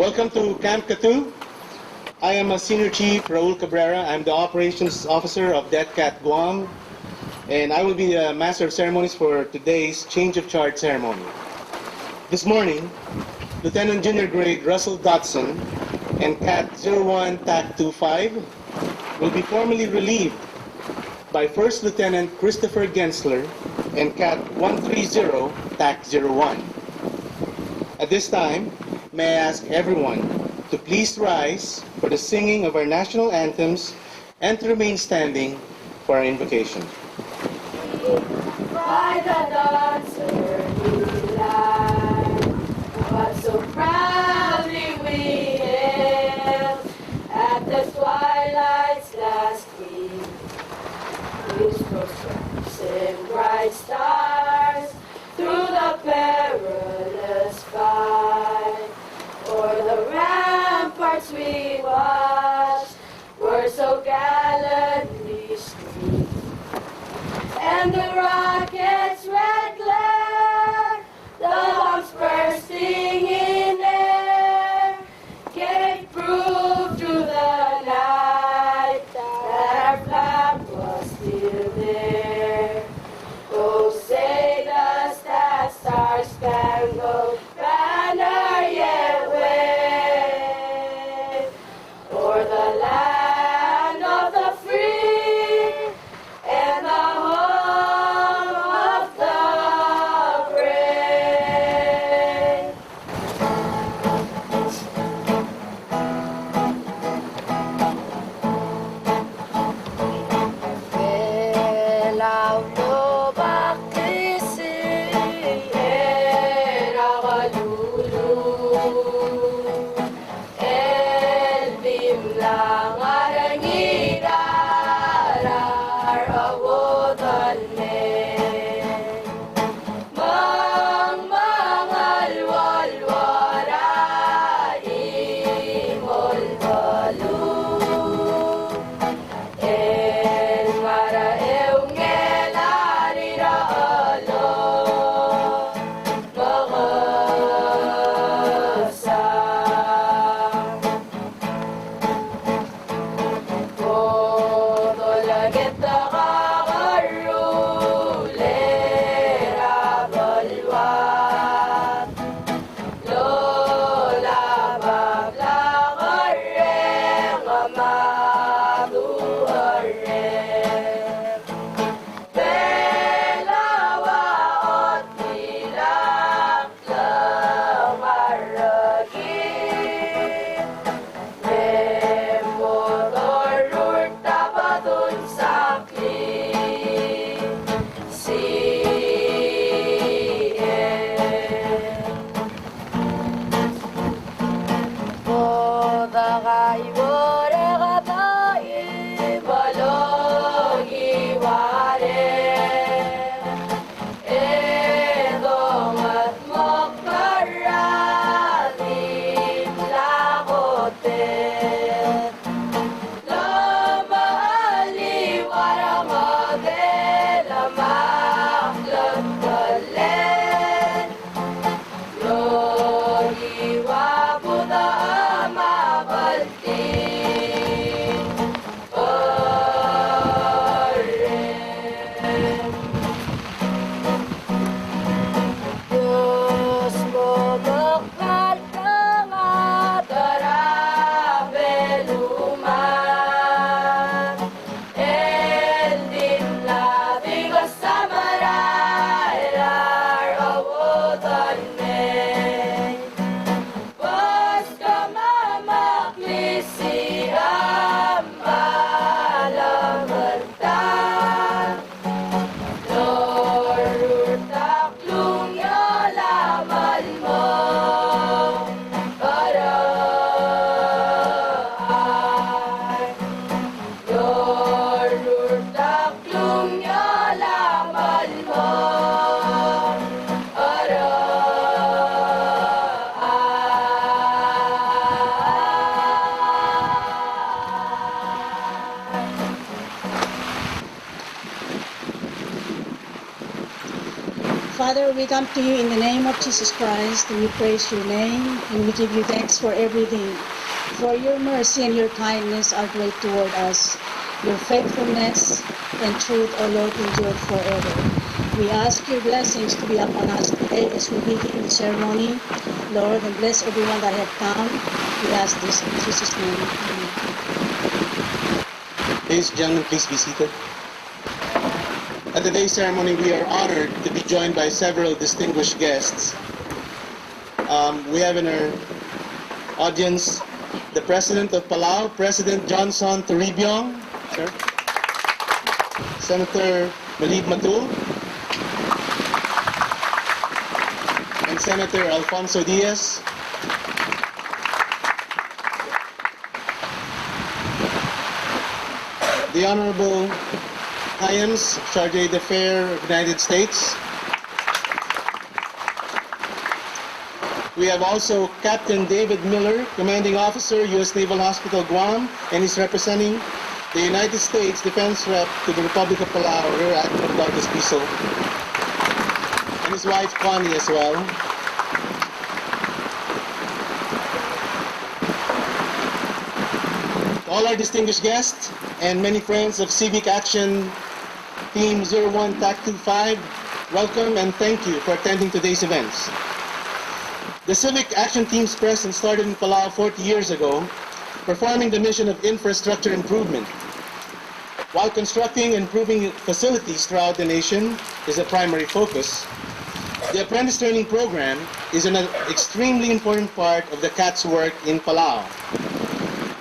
Welcome to Camp Katu. I am a Senior Chief Raul Cabrera. I'm the Operations Officer of DETCAT Guam, and I will be the Master of Ceremonies for today's Change of Charge ceremony. This morning, Lieutenant Junior Grade Russell Dotson and Cat 01 TAC 25 will be formally relieved by First Lieutenant Christopher Gensler and Cat 130 TAC 01. At this time, may I ask everyone to please rise for the singing of our national anthems and to remain standing for our invocation. By the dancer we lie, but so proudly we hailed at the twilight's last gleam. Whose footsteps in bright stars through the perilous fight, o'er the ramparts we watched were so gallantly streamed, and the rocket's red glare come to you in the name of Jesus Christ, and we praise your name, and we give you thanks for everything. For your mercy and your kindness are great toward us. Your faithfulness and truth, O Lord, endure forever. We ask your blessings to be upon us today as we begin the ceremony. Lord, and bless everyone that have come. We ask this in Jesus' name. Amen. Ladies and gentlemen, please be seated. At today's ceremony, we are honored to be joined by several distinguished guests. We have in our audience the President of Palau, President Johnson Toribio, sir. Senator Malib Matul, and Senator Alfonso Diaz. The Honorable Hyams, Charge d'Affaires of the United States. We have also Captain David Miller, Commanding Officer, U.S. Naval Hospital, Guam, and he's representing the United States Defense Rep to the Republic of Palau, Rear Admiral Douglas Bissell, and his wife Connie as well. To all our distinguished guests and many friends of Civic Action Team 01 TAC 25, welcome and thank you for attending today's events. The Civic Action Team's presence started in Palau 40 years ago, performing the mission of infrastructure improvement. While constructing and improving facilities throughout the nation is a primary focus, the apprentice training program is an extremely important part of the CAT's work in Palau.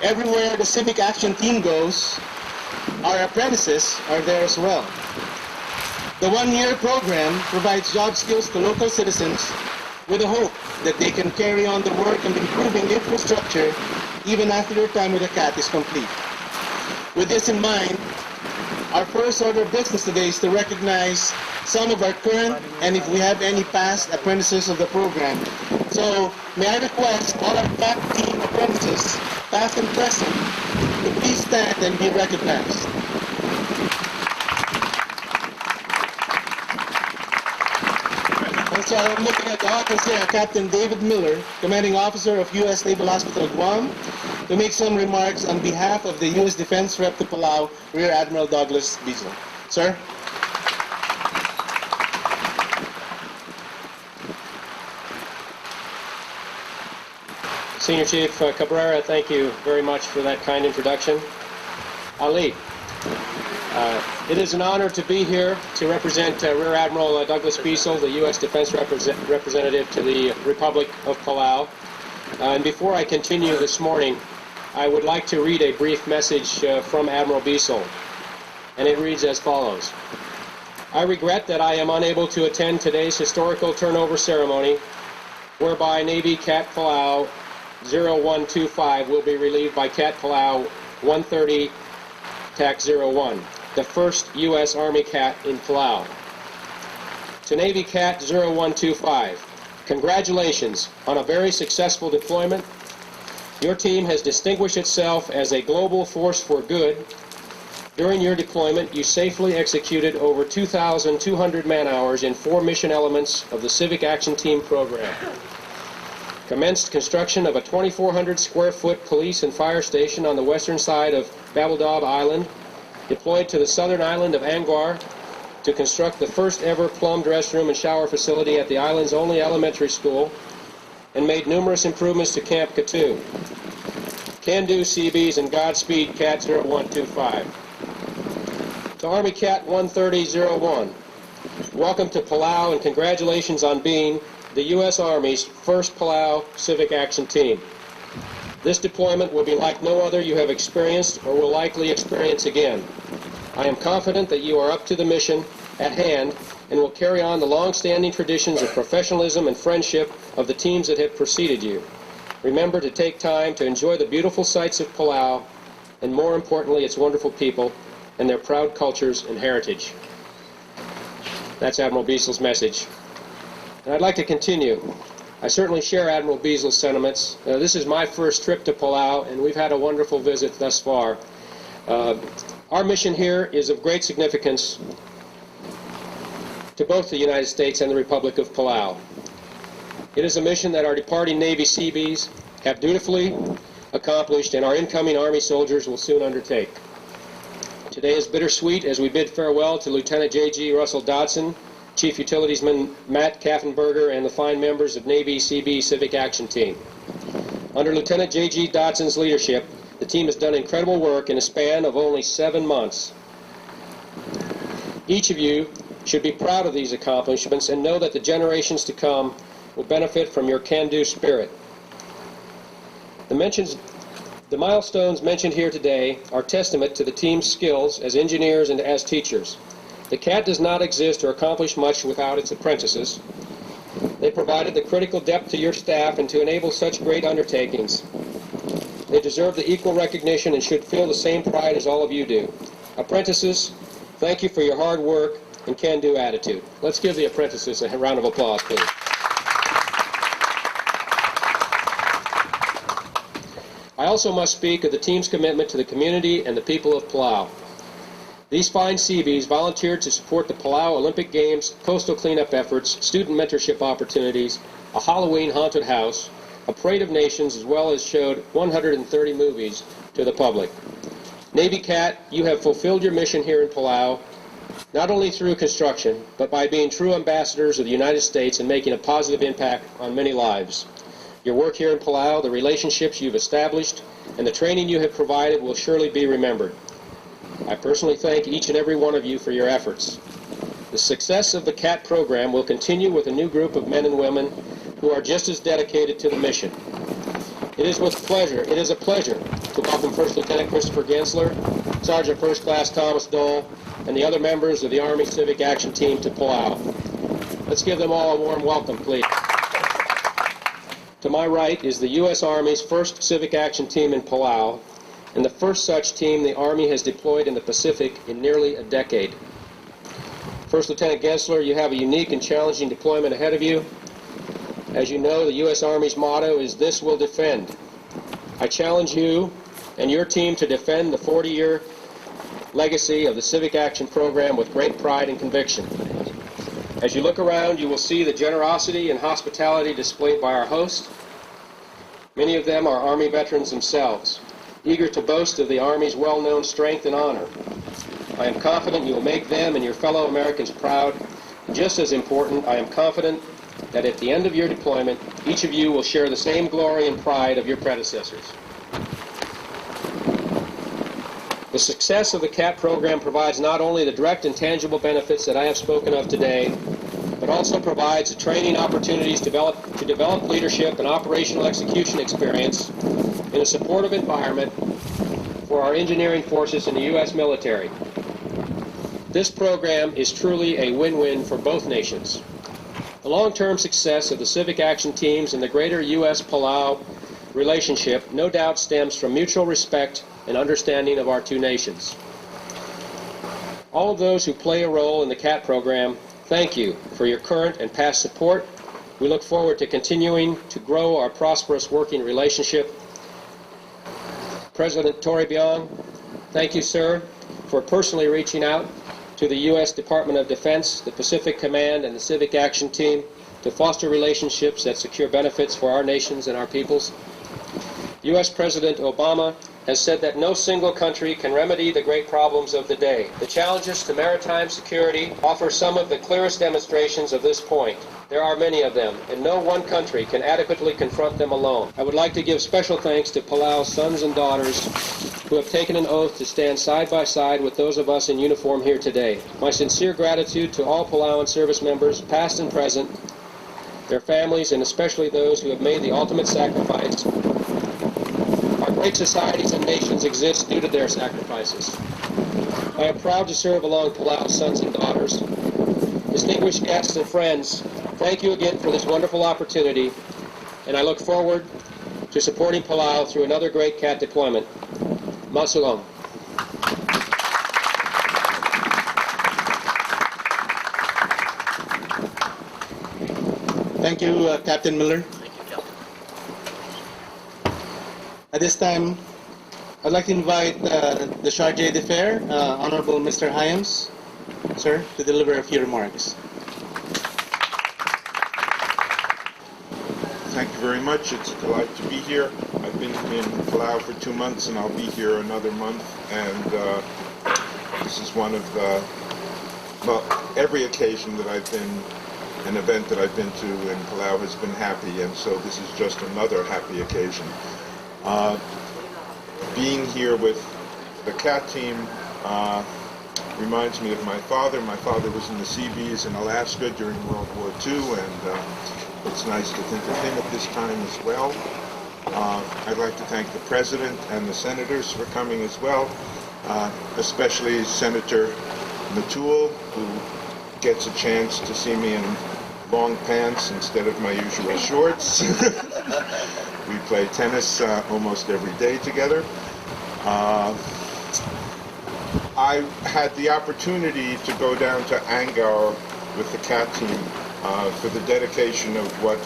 Everywhere the Civic Action Team goes, our apprentices are there as well. The one-year program provides job skills to local citizens with the hope that they can carry on the work of improving infrastructure even after their time with the CAT is complete. With this in mind, our first order of business today is to recognize some of our current and if we have any past apprentices of the program. So may I request all our CAT team apprentices, past and present, to please stand and be recognized. So I'm looking at the office here, Captain David Miller, Commanding Officer of U.S. Naval Hospital, Guam, to make some remarks on behalf of the U.S. Defense Rep to Palau, Rear Admiral Douglas Bissell. Sir? Senior Chief Cabrera, thank you very much for that kind introduction. Ali, it is an honor to be here to represent Rear Admiral Douglas Bissell, the U.S. Defense Representative to the Republic of Palau. And before I continue this morning, I would like to read a brief message from Admiral Bissell. And it reads as follows. I regret that I am unable to attend today's historical turnover ceremony, whereby Navy CAT Palau 0125 will be relieved by CAT Palau 130 TAC 01. The first U.S. Army CAT in Palau. To Navy CAT 0125, congratulations on a very successful deployment. Your team has distinguished itself as a global force for good. During your deployment, you safely executed over 2,200 man-hours in 4 mission elements of the Civic Action Team program. Commenced construction of a 2,400 square foot police and fire station on the western side of Babeldaw Island, deployed to the southern island of Anguar to construct the first ever plumbed restroom and shower facility at the island's only elementary school, and made numerous improvements to Camp Katu. Can-do CBs and Godspeed CAT 0125. To Army CAT 130-01, welcome to Palau and congratulations on being the U.S. Army's first Palau Civic Action Team. This deployment will be like no other you have experienced or will likely experience again. I am confident that you are up to the mission at hand and will carry on the long-standing traditions of professionalism and friendship of the teams that have preceded you. Remember to take time to enjoy the beautiful sights of Palau and, more importantly, its wonderful people and their proud cultures and heritage. That's Admiral Bissell's message. And I'd like to continue. I certainly share Admiral Bissell's sentiments. This is my first trip to Palau, and we've had a wonderful visit thus far. Our mission here is of great significance. to both the United States and the Republic of Palau. It is a mission that our departing Navy Seabees have dutifully accomplished and our incoming Army soldiers will soon undertake. Today is bittersweet as we bid farewell to Lieutenant J.G. Russell Dodson, Chief Utilitiesman Matt Kaffenberger, and the fine members of Navy Seabee Civic Action Team. Under Lieutenant J.G. Dodson's leadership, the team has done incredible work in a span of only 7 months. Each of you should be proud of these accomplishments and know that the generations to come will benefit from your can-do spirit. The milestones mentioned here today are testament to the team's skills as engineers and as teachers. The CAT does not exist or accomplish much without its apprentices. They provided the critical depth to your staff and to enable such great undertakings. They deserve the equal recognition and should feel the same pride as all of you do. Apprentices, thank you for your hard work and can-do attitude. Let's give the apprentices a round of applause, please. I also must speak of the team's commitment to the community and the people of Palau. These fine Seabees volunteered to support the Palau Olympic Games, coastal cleanup efforts, student mentorship opportunities, a Halloween haunted house, a parade of nations, as well as showed 130 movies to the public. Navy CAT, you have fulfilled your mission here in Palau, not only through construction, but by being true ambassadors of the United States and making a positive impact on many lives. Your work here in Palau, the relationships you've established, and the training you have provided will surely be remembered. I personally thank each and every one of you for your efforts. The success of the CAT program will continue with a new group of men and women who are just as dedicated to the mission. It is a pleasure to welcome First Lieutenant Christopher Gensler, Sergeant First Class Thomas Dole, and the other members of the Army Civic Action Team to Palau. Let's give them all a warm welcome, please. To my right is the U.S. Army's first Civic Action Team in Palau, and the first such team the Army has deployed in the Pacific in nearly a decade. First Lieutenant Gensler, you have a unique and challenging deployment ahead of you. As you know, the U.S. Army's motto is "This will defend." I challenge you and your team to defend the 40-year legacy of the Civic Action Program with great pride and conviction. As you look around, you will see the generosity and hospitality displayed by our hosts. Many of them are Army veterans themselves, eager to boast of the Army's well-known strength and honor. I am confident you will make them and your fellow Americans proud. Just as important, I am confident that at the end of your deployment, each of you will share the same glory and pride of your predecessors. The success of the CAT program provides not only the direct and tangible benefits that I have spoken of today, but also provides the training opportunities to develop leadership and operational execution experience in a supportive environment for our engineering forces in the U.S. military. This program is truly a win-win for both nations. The long-term success of the Civic Action Teams and the greater U.S.-Palau relationship no doubt stems from mutual respect and understanding of our two nations. All of those who play a role in the CAT program, thank you for your current and past support. We look forward to continuing to grow our prosperous working relationship. President Tory Byung, thank you, sir, for personally reaching out to the U.S. Department of Defense, the Pacific Command, and the Civic Action Team to foster relationships that secure benefits for our nations and our peoples. U.S. President Obama has said that no single country can remedy the great problems of the day. The challenges to maritime security offer some of the clearest demonstrations of this point. There are many of them, and no one country can adequately confront them alone. I would like to give special thanks to Palau's sons and daughters who have taken an oath to stand side by side with those of us in uniform here today. My sincere gratitude to all Palauan service members, past and present, their families, and especially those who have made the ultimate sacrifice. Our great societies and nations exist due to their sacrifices. I am proud to serve along Palau's sons and daughters. Distinguished guests and friends, thank you again for this wonderful opportunity, and I look forward to supporting Palau through another great CAT deployment. Masulong. Thank you, Captain Miller. At this time, I'd like to invite the Chargé d'Affaires, Honorable Mr. Hyams, sir, to deliver a few remarks. Thank you very much. It's a delight to be here. I've been in Palau for 2 months, and I'll be here another month. And this is one of the, well, every occasion that I've been, an event that I've been to in Palau has been happy, and so this is just another happy occasion. Being here with the CAT team reminds me of my father. My father was in the Seabees in Alaska during World War II, and it's nice to think of him at this time as well. I'd like to thank the President and the Senators for coming as well, especially Senator Matul, who gets a chance to see me in long pants instead of my usual shorts. We play tennis almost every day together. I had the opportunity to go down to Angkor with the CAT team for the dedication of what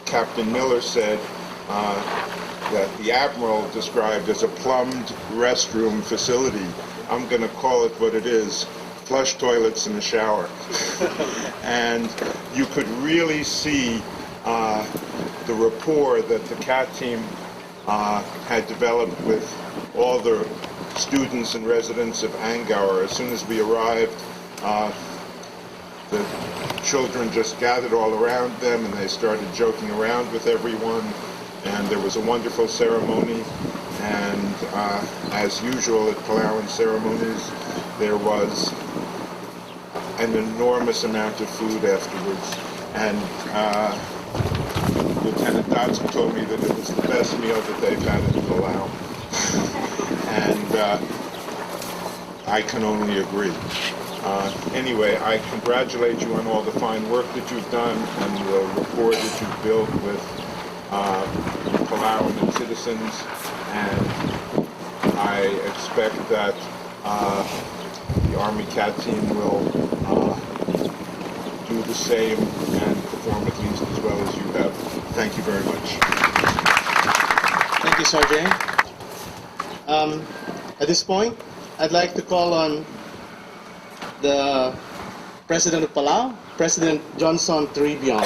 Captain Miller said that the Admiral described as a plumbed restroom facility. I'm going to call it what it is: flush toilets and a shower. And you could really see the rapport that the CAT team had developed with all the students and residents of Angkor. As soon as we arrived, the children just gathered all around them and they started joking around with everyone, and there was a wonderful ceremony. And as usual at Palauan ceremonies, there was an enormous amount of food afterwards, and Lieutenant Dodson told me that it was the best meal that they've had in Palau. And I can only agree. Anyway, I congratulate you on all the fine work that you've done and the rapport that you've built with Palauan and citizens, and I expect that the Army CAT team will do the same and perform at least as well as you have. Thank you very much. Thank you, Sergeant. At this point, I'd like to call on the President of Palau, President Johnson Tribion.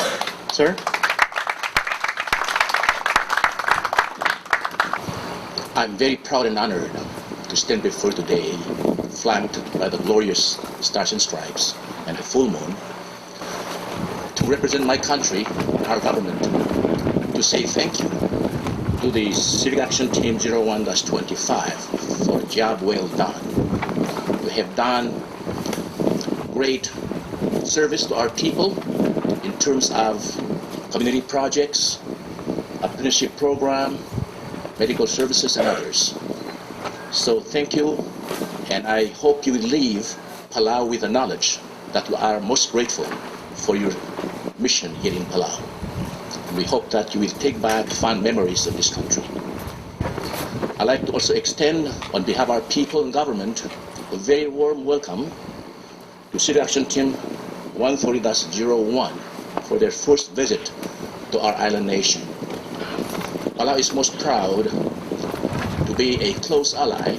Sir? I'm very proud and honored to stand before you today, flanked by the glorious Stars and Stripes and the full moon, to represent my country, our government, to say thank you to the Civic Action Team 01-25 for a job well done. You have done great service to our people in terms of community projects, apprenticeship program, medical services, and others. So thank you, and I hope you will leave Palau with the knowledge that you are most grateful for your mission here in Palau. And we hope that you will take back fond memories of this country. I'd like to also extend, on behalf of our people and government, a very warm welcome to Civic Action Team 130-01 for their first visit to our island nation. Palau is most proud to be a close ally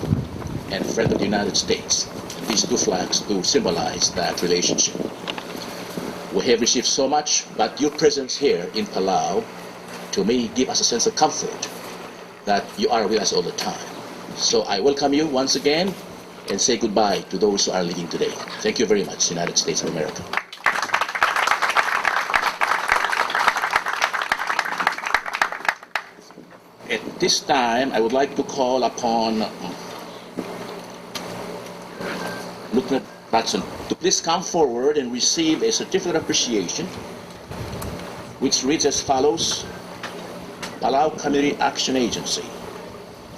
and friend of the United States. And these two flags do symbolize that relationship. We have received so much, but your presence here in Palau, to me, gives us a sense of comfort that you are with us all the time. So I welcome you once again and say goodbye to those who are leaving today. Thank you very much, United States of America. At this time, I would like to call upon Lieutenant Dodson to please come forward and receive a certificate of appreciation, which reads as follows: Palau Community Action Agency.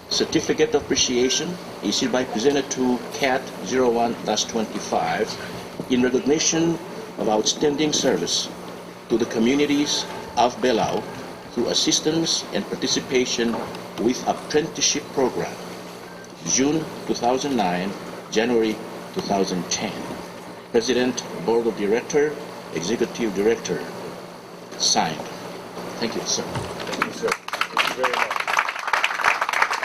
Certificate of appreciation is hereby presented to CAT 01-25 in recognition of outstanding service to the communities of Palau through assistance and participation with apprenticeship program, June 2009, January 2010. President, Board of Director, Executive Director, signed. Thank you, sir. Thank you, sir. Thank you very much.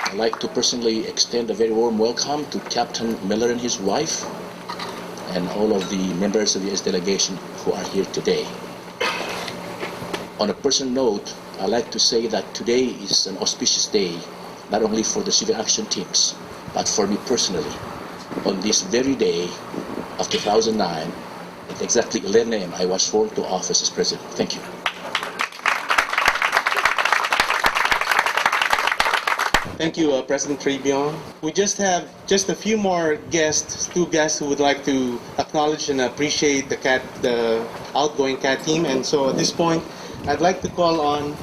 I'd like to personally extend a very warm welcome to Captain Miller and his wife and all of the members of the U.S. delegation who are here today. On a personal note, I'd like to say that today is an auspicious day, not only for the Civic Action teams, but for me personally. On this very day of 2009, at exactly 11 a.m., I was sworn to office as president. Thank you. Thank you, President Trebion. We just have a few more guests, two guests who would like to acknowledge and appreciate the outgoing CAT team. And so at this point, I'd like to call on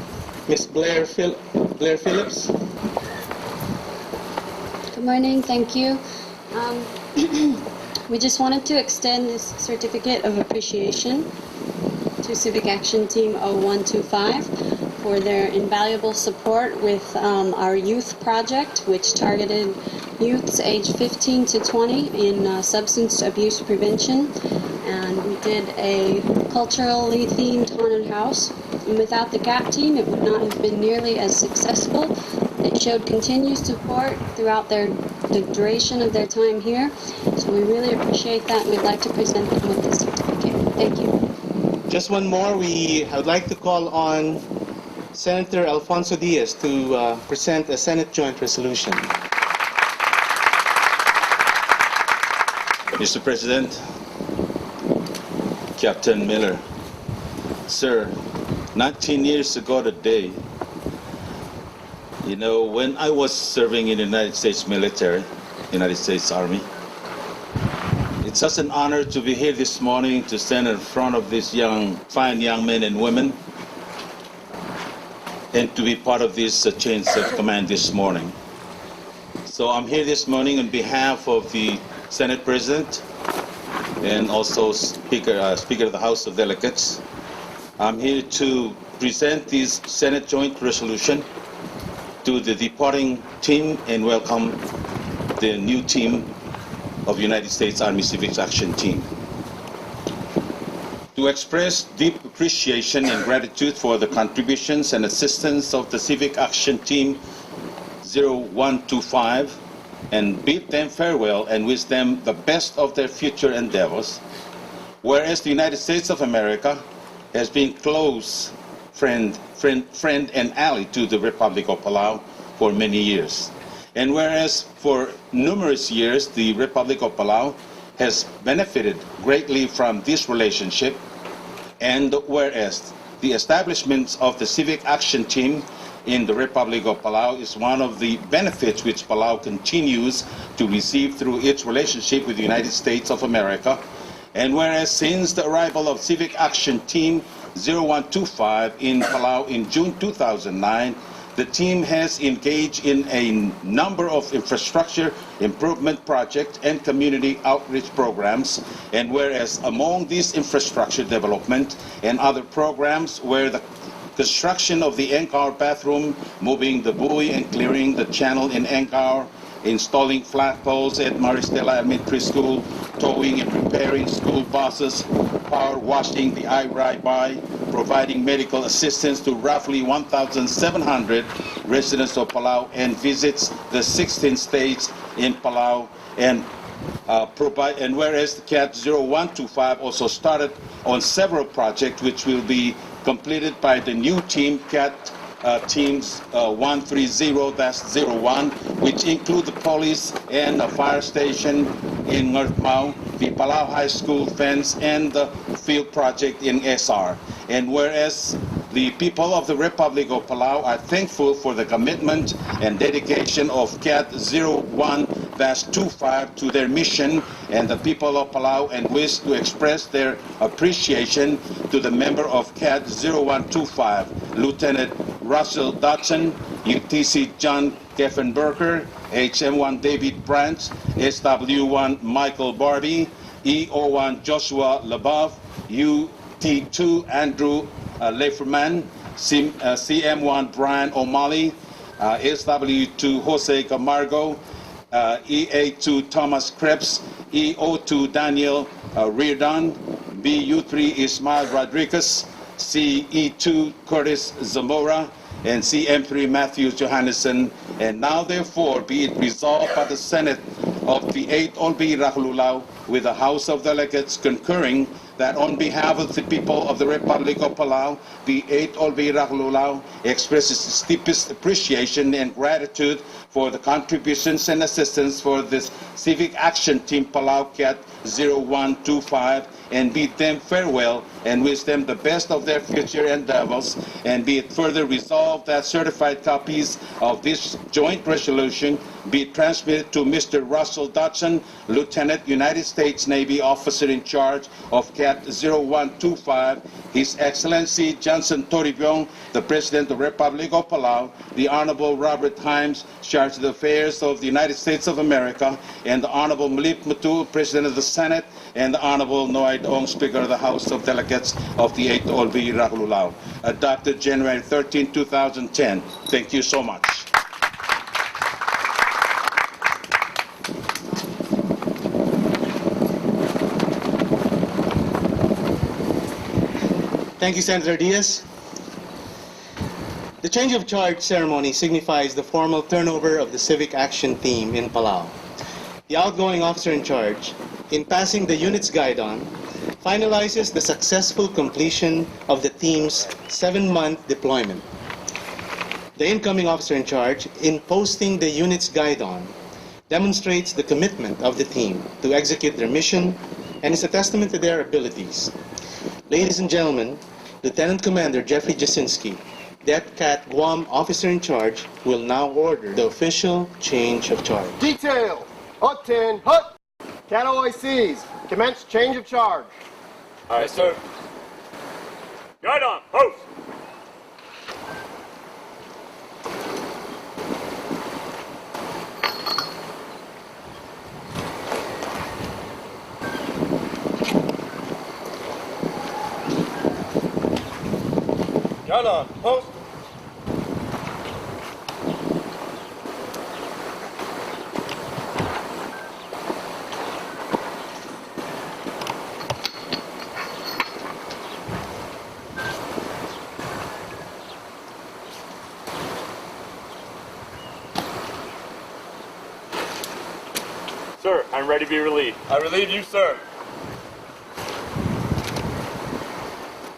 Ms. Blair Phillips. Good morning, thank you. We just wanted to extend this certificate of appreciation to Civic Action Team 0125 for their invaluable support with our youth project, which targeted youths aged 15 to 20 in substance abuse prevention. And we did a culturally themed haunted house. And without the CAT team, it would not have been nearly as successful. They showed continued support throughout the duration of their time here. So we really appreciate that, and we'd like to present them with this certificate. Thank you. Just one more. I would like to call on Senator Alfonso Diaz to present a Senate Joint Resolution. Mr. President, Captain Miller, sir, 19 years ago today, when I was serving in the United States military, United States Army, it's such an honor to be here this morning to stand in front of these fine young men and women and to be part of this change of command this morning. So I'm here this morning on behalf of the Senate President and also Speaker of the House of Delegates. I'm here to present this Senate Joint Resolution to the departing team and welcome the new team of United States Army Civic Action Team. To express deep appreciation and gratitude for the contributions and assistance of the Civic Action Team 0125 and bid them farewell and wish them the best of their future endeavors. Whereas the United States of America has been close friend and ally to the Republic of Palau for many years. And whereas for numerous years the Republic of Palau has benefited greatly from this relationship, and whereas the establishment of the Civic Action Team in the Republic of Palau is one of the benefits which Palau continues to receive through its relationship with the United States of America, and whereas since the arrival of Civic Action Team 0125 in Palau in June 2009, the team has engaged in a number of infrastructure improvement projects and community outreach programs, and whereas among these infrastructure development and other programs were the construction of the Angkor bathroom, moving the buoy and clearing the channel in Angkor, installing flagpoles at Maristela Elementary School, towing and repairing school buses, power washing the I-Rai-Bai, providing medical assistance to roughly 1,700 residents of Palau, and visits the 16 states in Palau, and whereas the CAT 0125 also started on several projects which will be completed by the new team, CAT Teams 130-01, which include the police and a fire station in Ngurtmau, the Palau High School fence, and the field project in SR. And whereas the people of the Republic of Palau are thankful for the commitment and dedication of CAT 01-25 to their mission and the people of Palau, and wish to express their appreciation to the member of CAT 0125, Lieutenant Russell Dodson, UTC John Keffenberger, HM1 David Branch, SW1 Michael Barbie, EO1 Joshua Labov, UT2 Andrew Leiferman, CM1 Brian O'Malley, SW2 Jose Camargo, EA2 Thomas Krebs, EO2 Daniel Reardon, BU3 Ismail Rodriguez, CE2 Curtis Zamora, and CM3 Matthew Johannesson. And now therefore be it resolved by the Senate of the 8th Olbi Rahululao, with the House of Delegates concurring, that on behalf of the people of the Republic of Palau, the 8th Olvira Lulau expresses its deepest appreciation and gratitude for the contributions and assistance for this Civic Action Team Palau Cat 0125, and bid them farewell and wish them the best of their future endeavors, and be it further resolved that certified copies of this joint resolution be transmitted to Mr. Russell Dodson, Lieutenant, United States Navy Officer in charge of Cat 0125, His Excellency Johnson Toribong, the President of the Republic of Palau, the Honorable Robert Himes, Charge of Affairs of the United States of America, and the Honorable Malip Mutu, President of the Senate, and the Honorable Noy Dong, Speaker of the House of Delegates of the 8th Olvira Lulau. Adopted January 13, 2010. Thank you so much. Thank you, Senator Diaz. The change of charge ceremony signifies the formal turnover of the Civic Action Team in Palau. The outgoing officer in charge, in passing the unit's guidon, finalizes the successful completion of the team's 7-month deployment. The incoming officer in charge, in posting the unit's guidon, demonstrates the commitment of the team to execute their mission and is a testament to their abilities. Ladies and gentlemen, Lieutenant Commander Jeffrey Jasinski, Det Cat Guam officer in charge, will now order the official change of charge. Detail! Hut 10, hut! Cat OICs, commence change of charge. All right, sir. Guide on, post! Guide on, post! Sir, I'm ready to be relieved. I relieve you, sir.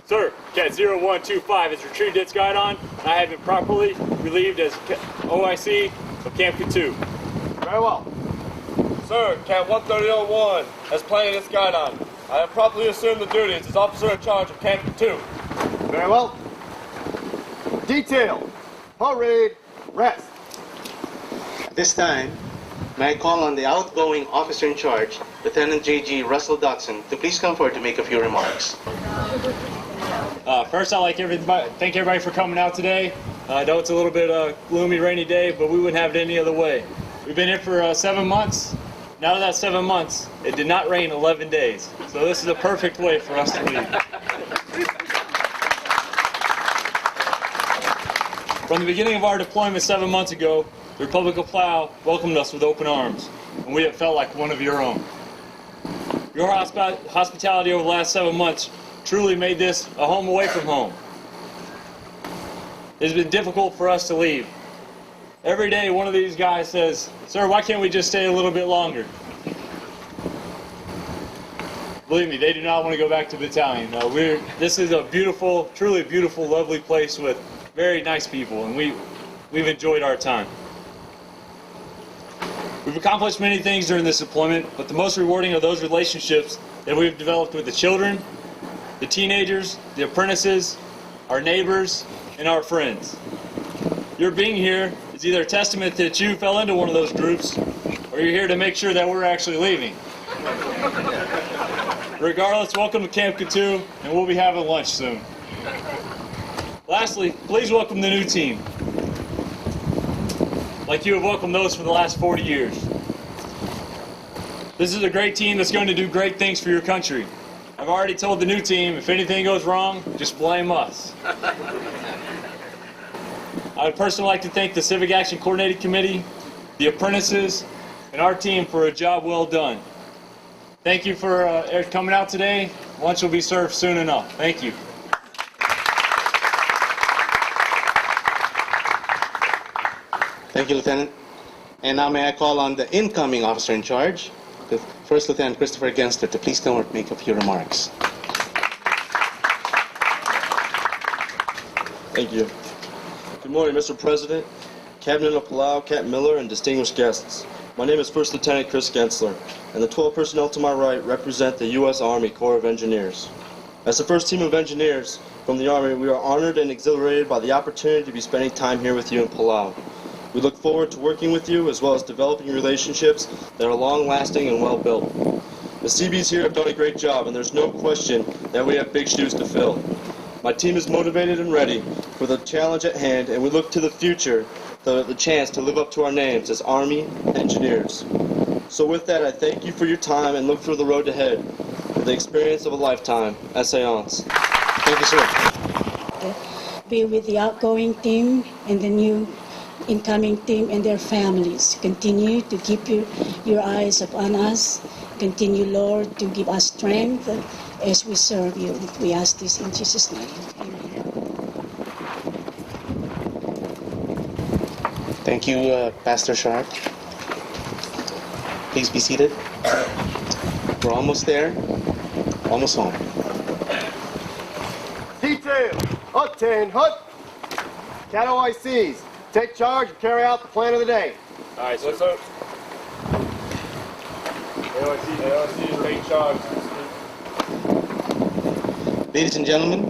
Sir, Cat 0125 has retrieved its guidon, and I have been properly relieved as OIC of Camp K2. Very well. Sir, Cat 1301 has planted its guidon. I have properly assumed the duties as officer in charge of Camp K2. Very well. Detail! Parade, rest. At this time, may I call on the outgoing officer in charge, Lieutenant J.G. Russell Dodson, to please come forward to make a few remarks. First, I'd like to thank everybody for coming out today. I know it's a little bit gloomy, rainy day, but we wouldn't have it any other way. We've been here for 7 months. Now of that 7 months, it did not rain 11 days. So this is a perfect way for us to leave. From the beginning of our deployment 7 months ago, the Republic of Palau welcomed us with open arms, and we have felt like one of your own. Your hospitality over the last 7 months truly made this a home away from home. It's been difficult for us to leave. Every day one of these guys says, "Sir, why can't we just stay a little bit longer?" Believe me, they do not want to go back to battalion. No, this is a beautiful, truly beautiful, lovely place with very nice people, and we've enjoyed our time. We've accomplished many things during this deployment, but the most rewarding are those relationships that we've developed with the children, the teenagers, the apprentices, our neighbors, and our friends. Your being here is either a testament that you fell into one of those groups, or you're here to make sure that we're actually leaving. Regardless, welcome to Camp K2, and we'll be having lunch soon. Lastly, please welcome the new team, like you have welcomed those for the last 40 years. This is a great team that's going to do great things for your country. I've already told the new team, if anything goes wrong, just blame us. I would personally like to thank the Civic Action Coordinating Committee, the apprentices, and our team for a job well done. Thank you for coming out today. Lunch will be served soon enough. Thank you. Thank you, Lieutenant. And now may I call on the incoming officer in charge, the First Lieutenant Christopher Genster, to please come and make a few remarks. Thank you. Good morning, Mr. President, Cabinet of Palau, Captain Miller, and distinguished guests. My name is First Lieutenant Chris Gensler, and the 12 personnel to my right represent the U.S. Army Corps of Engineers. As the first team of engineers from the Army, we are honored and exhilarated by the opportunity to be spending time here with you in Palau. We look forward to working with you as well as developing relationships that are long-lasting and well-built. The Seabees here have done a great job, and there's no question that we have big shoes to fill. My team is motivated and ready for the challenge at hand, and we look to the future, the chance to live up to our names as Army Engineers. So with that, I thank you for your time and look for the road ahead for the experience of a lifetime. Essayance. Thank you, sir. Be with the outgoing team and the new incoming team and their families. Continue to keep your eyes upon us. Continue, Lord, to give us strength as we serve you. We ask this in Jesus' name. Amen. Thank you, Pastor Sharp. Please be seated. We're almost there, almost home. Detail, hut 10, hut. Cat OICs, take charge and carry out the plan of the day. All right, so AOC, take charge. Ladies and gentlemen,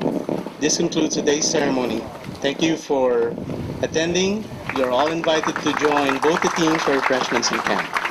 this concludes today's ceremony. Thank you for attending. You're all invited to join both the teams for refreshments in camp.